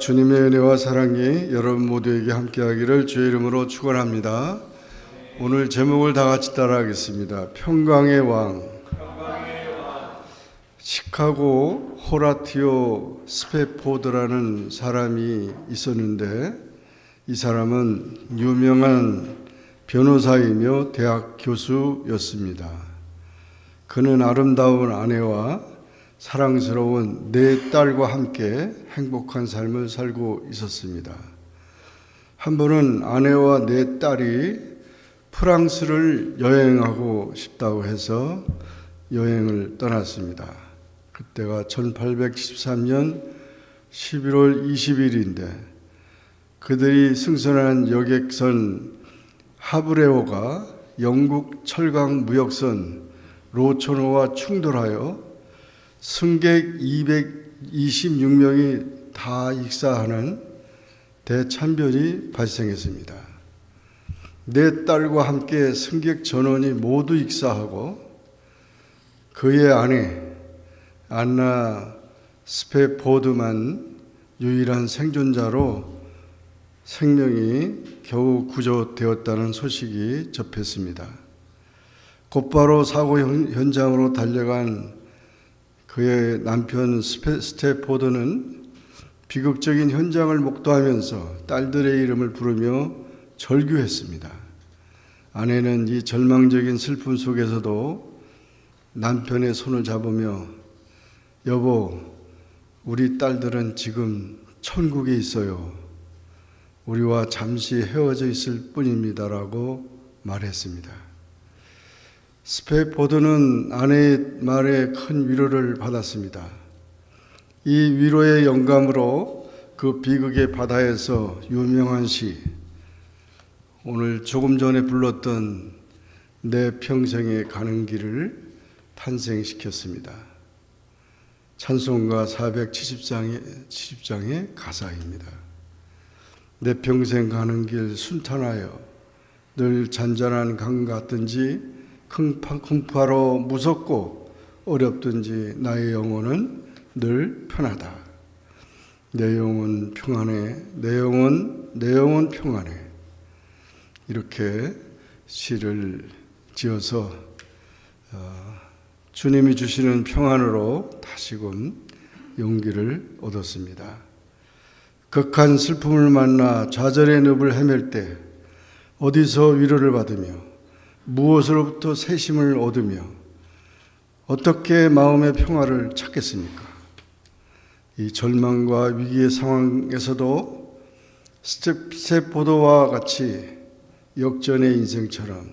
주님의 은혜와 사랑이 여러분 모두에게 함께하기를 주의 이름으로 축원합니다. 오늘 제목을 다 같이 따라하겠습니다. 평강의 왕. 시카고 호라티오 스페포드라는 사람이 있었는데, 이 사람은 유명한 변호사이며 대학 교수였습니다. 그는 아름다운 아내와 사랑스러운 네 딸과 함께 행복한 삶을 살고 있었습니다. 한 번은 아내와 네 딸이 프랑스를 여행하고 싶다고 해서 여행을 떠났습니다. 그때가 1813년 11월 20일인데 그들이 승선한 여객선 하브레호가 영국 철강 무역선 로초노와 충돌하여 승객 226명이 다 익사하는 대참변이 발생했습니다. 네 딸과 함께 승객 전원이 모두 익사하고 그의 아내 안나 스페포드만 유일한 생존자로 생명이 겨우 구조되었다는 소식이 접했습니다. 곧바로 사고 현장으로 달려간 그의 남편 스테포드는 비극적인 현장을 목도하면서 딸들의 이름을 부르며 절규했습니다. 아내는 이 절망적인 슬픔 속에서도 남편의 손을 잡으며 여보, 우리 딸들은 지금 천국에 있어요. 우리와 잠시 헤어져 있을 뿐입니다라고 말했습니다. 스페포드는 아내의 말에 큰 위로를 받았습니다. 이 위로의 영감으로 그 비극의 바다에서 유명한 시, 오늘 조금 전에 불렀던 내 평생에 가는 길을 탄생시켰습니다. 찬송가 470장의 가사입니다. 내 평생 가는 길 순탄하여 늘 잔잔한 강 같든지 풍파로 무섭고 어렵든지 나의 영혼은 늘 편하다. 내 영혼 평안해. 내 영혼 평안해. 이렇게 시를 지어서 주님이 주시는 평안으로 다시금 용기를 얻었습니다. 극한 슬픔을 만나 좌절의 늪을 헤맬 때 어디서 위로를 받으며 무엇으로부터 새심을 얻으며 어떻게 마음의 평화를 찾겠습니까? 이 절망과 위기의 상황에서도 스테포드와 같이 역전의 인생처럼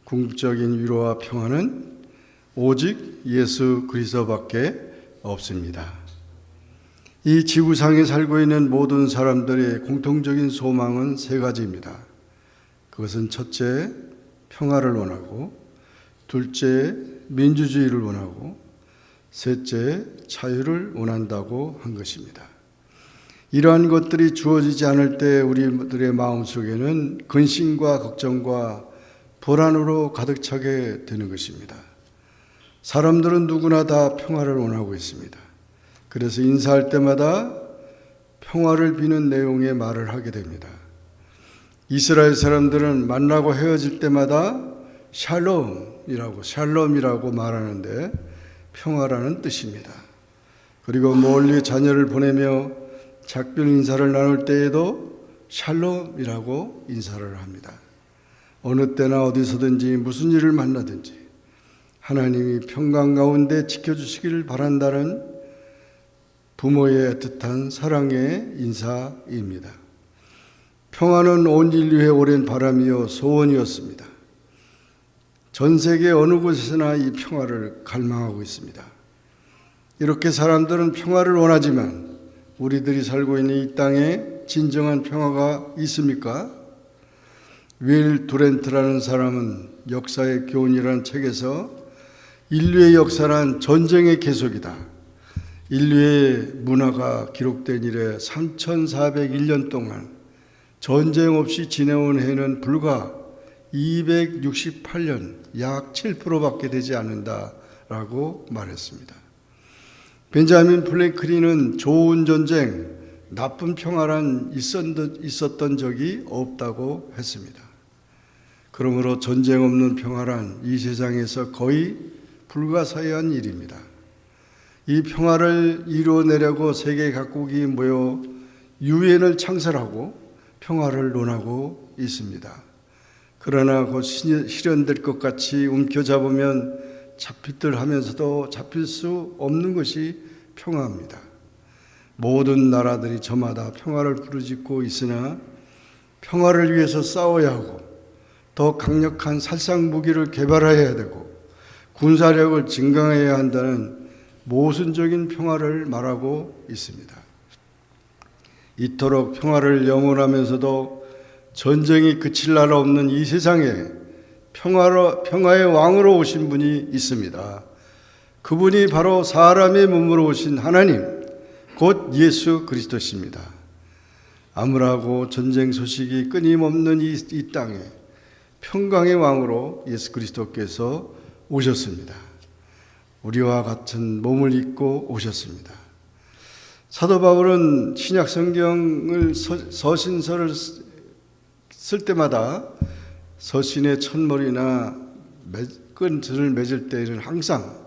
궁극적인 위로와 평화는 오직 예수 그리스도밖에 없습니다. 이 지구상에 살고 있는 모든 사람들의 공통적인 소망은 세 가지입니다. 그것은 첫째, 평화를 원하고, 둘째, 민주주의를 원하고, 셋째, 자유를 원한다고 한 것입니다. 이러한 것들이 주어지지 않을 때 우리들의 마음속에는 근심과 걱정과 불안으로 가득 차게 되는 것입니다. 사람들은 누구나 다 평화를 원하고 있습니다. 그래서 인사할 때마다 평화를 비는 내용의 말을 하게 됩니다. 이스라엘 사람들은 만나고 헤어질 때마다 샬롬이라고 말하는데 평화라는 뜻입니다. 그리고 멀리 자녀를 보내며 작별 인사를 나눌 때에도 샬롬이라고 인사를 합니다. 어느 때나 어디서든지 무슨 일을 만나든지 하나님이 평강 가운데 지켜주시기를 바란다는 부모의 애틋한 사랑의 인사입니다. 평화는 온 인류의 오랜 바람이요 소원이었습니다. 전 세계 어느 곳에서나 이 평화를 갈망하고 있습니다. 이렇게 사람들은 평화를 원하지만 우리들이 살고 있는 이 땅에 진정한 평화가 있습니까? 윌 두렌트라는 사람은 역사의 교훈이라는 책에서 인류의 역사란 전쟁의 계속이다. 인류의 문화가 기록된 이래 3401년 동안 전쟁 없이 지내온 해는 불과 268년, 약 7%밖에 되지 않는다라고 말했습니다. 벤자민 플랭클린은 좋은 전쟁, 나쁜 평화란 있었던 적이 없다고 했습니다. 그러므로 전쟁 없는 평화란 이 세상에서 거의 불가사의한 일입니다. 이 평화를 이루어내려고 세계 각국이 모여 유엔을 창설하고 평화를 논하고 있습니다. 그러나 곧 실현될 것 같이 움켜잡으면 잡힐 듯 하면서도 잡힐 수 없는 것이 평화입니다. 모든 나라들이 저마다 평화를 부르짖고 있으나 평화를 위해서 싸워야 하고 더 강력한 살상 무기를 개발해야 되고 군사력을 증강해야 한다는 모순적인 평화를 말하고 있습니다. 이토록 평화를 영원하면서도 전쟁이 그칠 나라 없는 이 세상에 평화의 왕으로 오신 분이 있습니다. 그분이 바로 사람의 몸으로 오신 하나님, 곧 예수 그리스도십니다. 암울하고 전쟁 소식이 끊임없는 이 땅에 평강의 왕으로 예수 그리스도께서 오셨습니다. 우리와 같은 몸을 입고 오셨습니다. 사도 바울은 신약 성경을 서신서를 쓸 때마다 서신의 첫머리나 끈을 맺을 때에는 항상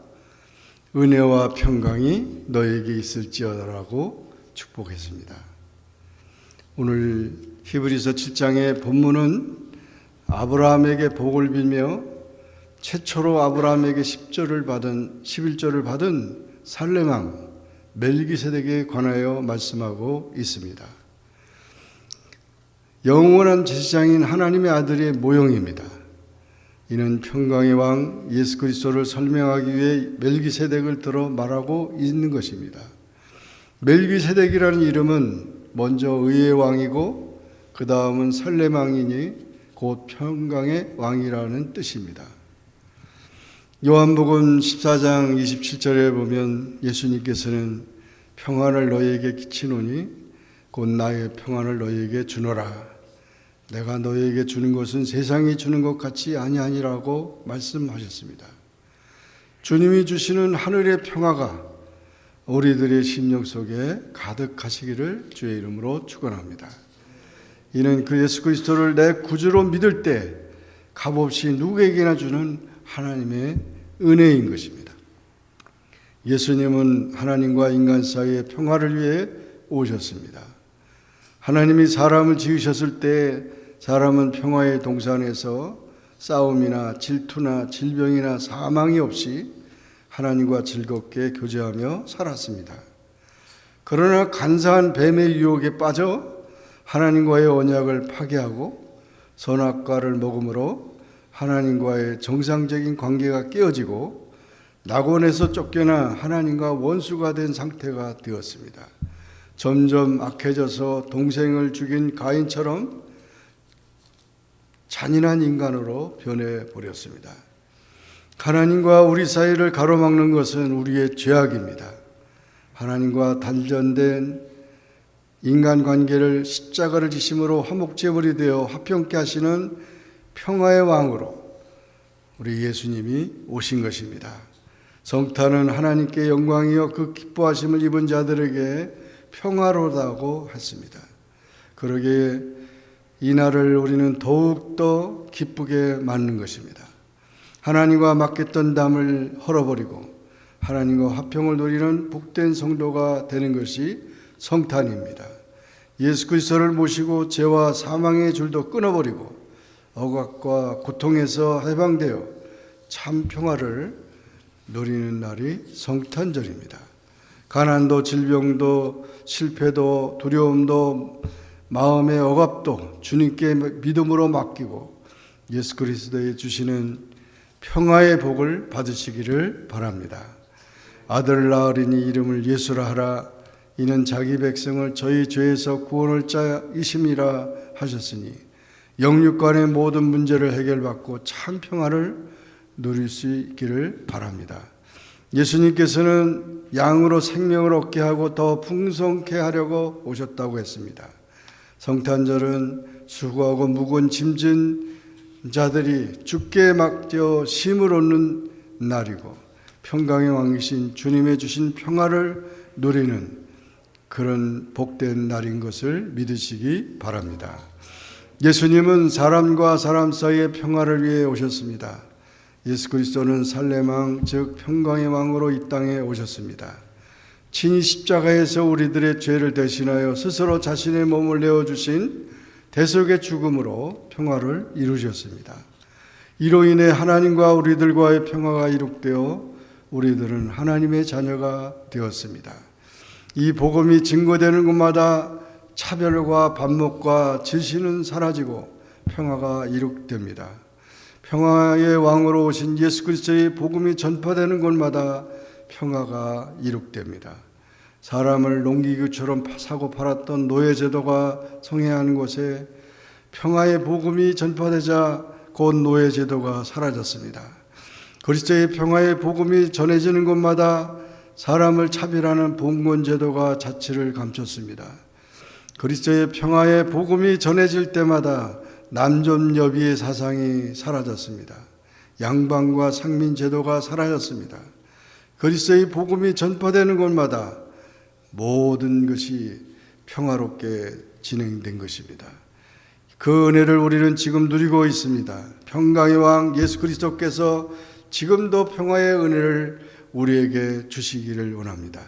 은혜와 평강이 너에게 있을지어다라고 축복했습니다. 오늘 히브리서 7장의 본문은 아브라함에게 복을 빌며 최초로 아브라함에게 11조를 받은 살렘왕 멜기세덱에 관하여 말씀하고 있습니다. 영원한 제사장인 하나님의 아들의 모형입니다. 이는 평강의 왕 예수 그리스도를 설명하기 위해 멜기세덱을 들어 말하고 있는 것입니다. 멜기세덱이라는 이름은 먼저 의의 왕이고 그 다음은 살렘 왕이니 곧 평강의 왕이라는 뜻입니다. 요한복음 14장 27절에 보면 예수님께서는 평안을 너희에게 끼치노니 곧 나의 평안을 너희에게 주노라. 내가 너희에게 주는 것은 세상이 주는 것 같이 아니하니라고 말씀하셨습니다. 주님이 주시는 하늘의 평화가 우리들의 심령 속에 가득하시기를 주의 이름으로 축원합니다. 이는 그 예수 그리스도를 내 구주로 믿을 때 값없이 누구에게나 주는 하나님의 은혜인 것입니다. 예수님은 하나님과 인간 사이의 평화를 위해 오셨습니다. 하나님이 사람을 지으셨을 때 사람은 평화의 동산에서 싸움이나 질투나 질병이나 사망이 없이 하나님과 즐겁게 교제하며 살았습니다. 그러나 간사한 뱀의 유혹에 빠져 하나님과의 언약을 파괴하고 선악과를 먹음으로 하나님과의 정상적인 관계가 깨어지고 낙원에서 쫓겨나 하나님과 원수가 된 상태가 되었습니다. 점점 악해져서 동생을 죽인 가인처럼 잔인한 인간으로 변해버렸습니다. 하나님과 우리 사이를 가로막는 것은 우리의 죄악입니다. 하나님과 단절된 인간관계를 십자가를 지심으로 화목제물이 되어 화평케 하시는 평화의 왕으로 우리 예수님이 오신 것입니다. 성탄은 하나님께 영광이요 그 기뻐하심을 입은 자들에게 평화로다고 했습니다. 그러기에 이 날을 우리는 더욱더 기쁘게 맞는 것입니다. 하나님과 맡겼던 담을 헐어버리고 하나님과 화평을 누리는 복된 성도가 되는 것이 성탄입니다. 예수 그리스도를 모시고 죄와 사망의 줄도 끊어버리고 억압과 고통에서 해방되어 참 평화를 누리는 날이 성탄절입니다. 가난도 질병도 실패도 두려움도 마음의 억압도 주님께 믿음으로 맡기고 예수 그리스도에 주시는 평화의 복을 받으시기를 바랍니다. 아들 낳으리니 이름을 예수라 하라. 이는 자기 백성을 저희 죄에서 구원할 자이심이라 하셨으니 영육간의 모든 문제를 해결받고 참 평화를 누릴 수 있기를 바랍니다. 예수님께서는 양으로 생명을 얻게 하고 더 풍성케 하려고 오셨다고 했습니다. 성탄절은 수고하고 무거운 짐진 자들이 주께 맡겨 쉼을 얻는 날이고 평강의 왕이신 주님의 주신 평화를 누리는 그런 복된 날인 것을 믿으시기 바랍니다. 예수님은 사람과 사람 사이의 평화를 위해 오셨습니다. 예수 그리스도는 살렘왕, 즉 평강의 왕으로 이 땅에 오셨습니다. 친히 십자가에서 우리들의 죄를 대신하여 스스로 자신의 몸을 내어주신 대속의 죽음으로 평화를 이루셨습니다. 이로 인해 하나님과 우리들과의 평화가 이룩되어 우리들은 하나님의 자녀가 되었습니다. 이 복음이 증거되는 곳마다 차별과 반목과 질시는 사라지고 평화가 이룩됩니다. 평화의 왕으로 오신 예수 그리스도의 복음이 전파되는 곳마다 평화가 이룩됩니다. 사람을 농기구처럼 사고 팔았던 노예제도가 성행하는 곳에 평화의 복음이 전파되자 곧 노예제도가 사라졌습니다. 그리스도의 평화의 복음이 전해지는 곳마다 사람을 차별하는 봉건제도가 자취를 감췄습니다. 그리스도의 평화의 복음이 전해질 때마다 남존여비의 사상이 사라졌습니다. 양반과 상민제도가 사라졌습니다. 그리스도의 복음이 전파되는 곳마다 모든 것이 평화롭게 진행된 것입니다. 그 은혜를 우리는 지금 누리고 있습니다. 평강의 왕 예수 그리스도께서 지금도 평화의 은혜를 우리에게 주시기를 원합니다.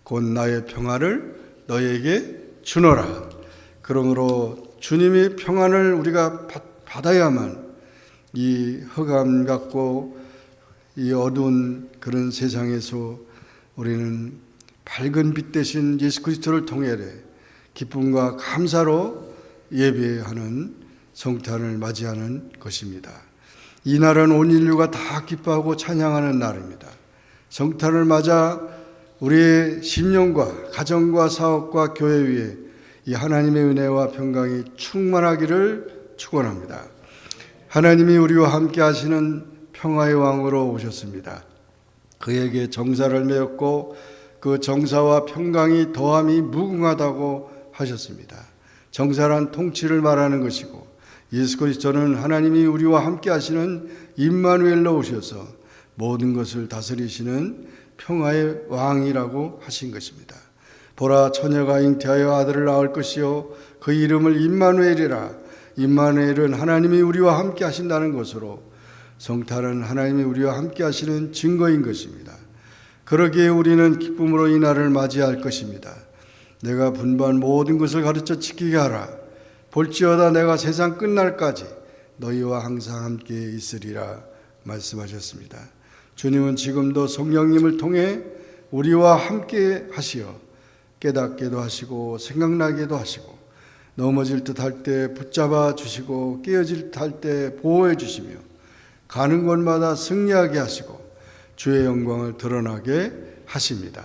곧 나의 평화를 너에게 주노라. 그러므로 주님의 평안을 우리가 받아야만 이 흑암 같고 이 어두운 그런 세상에서 우리는 밝은 빛 대신 예수 그리스도를 통해 기쁨과 감사로 예배하는 성탄을 맞이하는 것입니다. 이 날은 온 인류가 다 기뻐하고 찬양하는 날입니다. 성탄을 맞아 우리의 심령과 가정과 사업과 교회 위에 이 하나님의 은혜와 평강이 충만하기를 축원합니다. 하나님이 우리와 함께 하시는 평화의 왕으로 오셨습니다. 그에게 정사를 메었고 그 정사와 평강이 더함이 무궁하다고 하셨습니다. 정사란 통치를 말하는 것이고 예수 그리스도는 하나님이 우리와 함께 하시는 임마누엘로 오셔서 모든 것을 다스리시는 평화의 왕이라고 하신 것입니다. 보라, 처녀가 잉태하여 아들을 낳을 것이요 그 이름을 임마누엘이라. 임마누엘은 하나님이 우리와 함께 하신다는 것으로 성탄은 하나님이 우리와 함께 하시는 증거인 것입니다. 그러기에 우리는 기쁨으로 이 날을 맞이할 것입니다. 내가 분부한 모든 것을 가르쳐 지키게 하라. 볼지어다 내가 세상 끝날까지 너희와 항상 함께 있으리라 말씀하셨습니다. 주님은 지금도 성령님을 통해 우리와 함께 하시어 깨닫게도 하시고 생각나게도 하시고 넘어질 듯 할 때 붙잡아 주시고 깨어질 듯 할 때 보호해 주시며 가는 곳마다 승리하게 하시고 주의 영광을 드러나게 하십니다.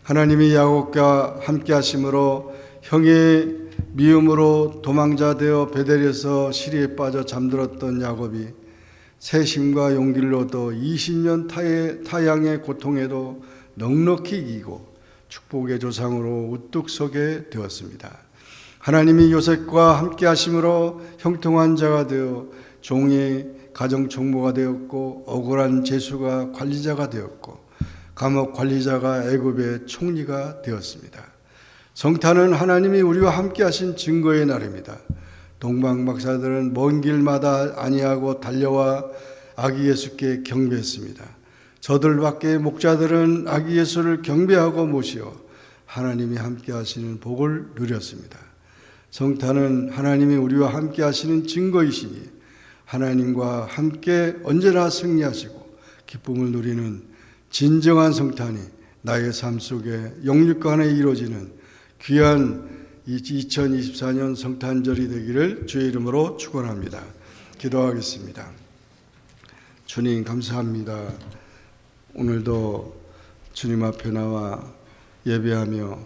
하나님이 야곱과 함께 하심으로 형의 미움으로 도망자 되어 베델에서 시리에 빠져 잠들었던 야곱이 새심과 용기를 얻어 20년 타향의 고통에도 넉넉히 이기고 축복의 조상으로 우뚝 서게 되었습니다. 하나님이 요셉과 함께 하심으로 형통한 자가 되어 종의 가정 총무가 되었고 억울한 제수가 관리자가 되었고 감옥 관리자가 애굽의 총리가 되었습니다. 성탄은 하나님이 우리와 함께 하신 증거의 날입니다. 동방 박사들은 먼 길마다 아니하고 달려와 아기 예수께 경배했습니다. 저들 밖에 목자들은 아기 예수를 경배하고 모시어 하나님이 함께 하시는 복을 누렸습니다. 성탄은 하나님이 우리와 함께 하시는 증거이시니 하나님과 함께 언제나 승리하시고 기쁨을 누리는 진정한 성탄이 나의 삶 속에 영육과 안에 이루어지는 귀한 2024년 성탄절이 되기를 주의 이름으로 축원합니다. 기도하겠습니다. 주님 감사합니다. 오늘도 주님 앞에 나와 예배하며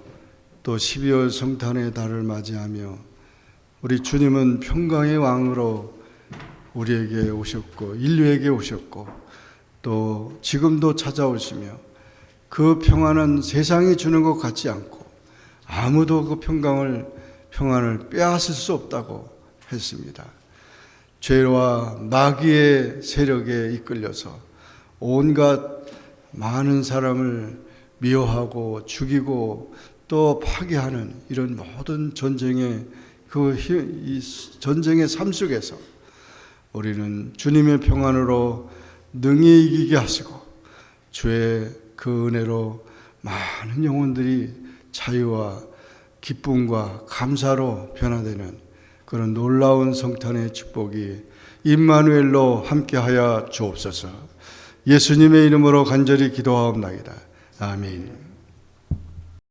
또 12월 성탄의 달을 맞이하며 우리 주님은 평강의 왕으로 우리에게 오셨고 인류에게 오셨고 또 지금도 찾아오시며 그 평안은 세상이 주는 것 같지 않고 아무도 그 평안을 빼앗을 수 없다고 했습니다. 죄와 마귀의 세력에 이끌려서 온갖 많은 사람을 미워하고 죽이고 또 파괴하는 이런 모든 전쟁의 이 전쟁의 삶 속에서 우리는 주님의 평안으로 능히 이기게 하시고 주의 그 은혜로 많은 영혼들이 자유와 기쁨과 감사로 변화되는 그런 놀라운 성탄의 축복이 임마누엘로 함께하여 주옵소서. 예수님의 이름으로 간절히 기도하옵나이다. 아멘.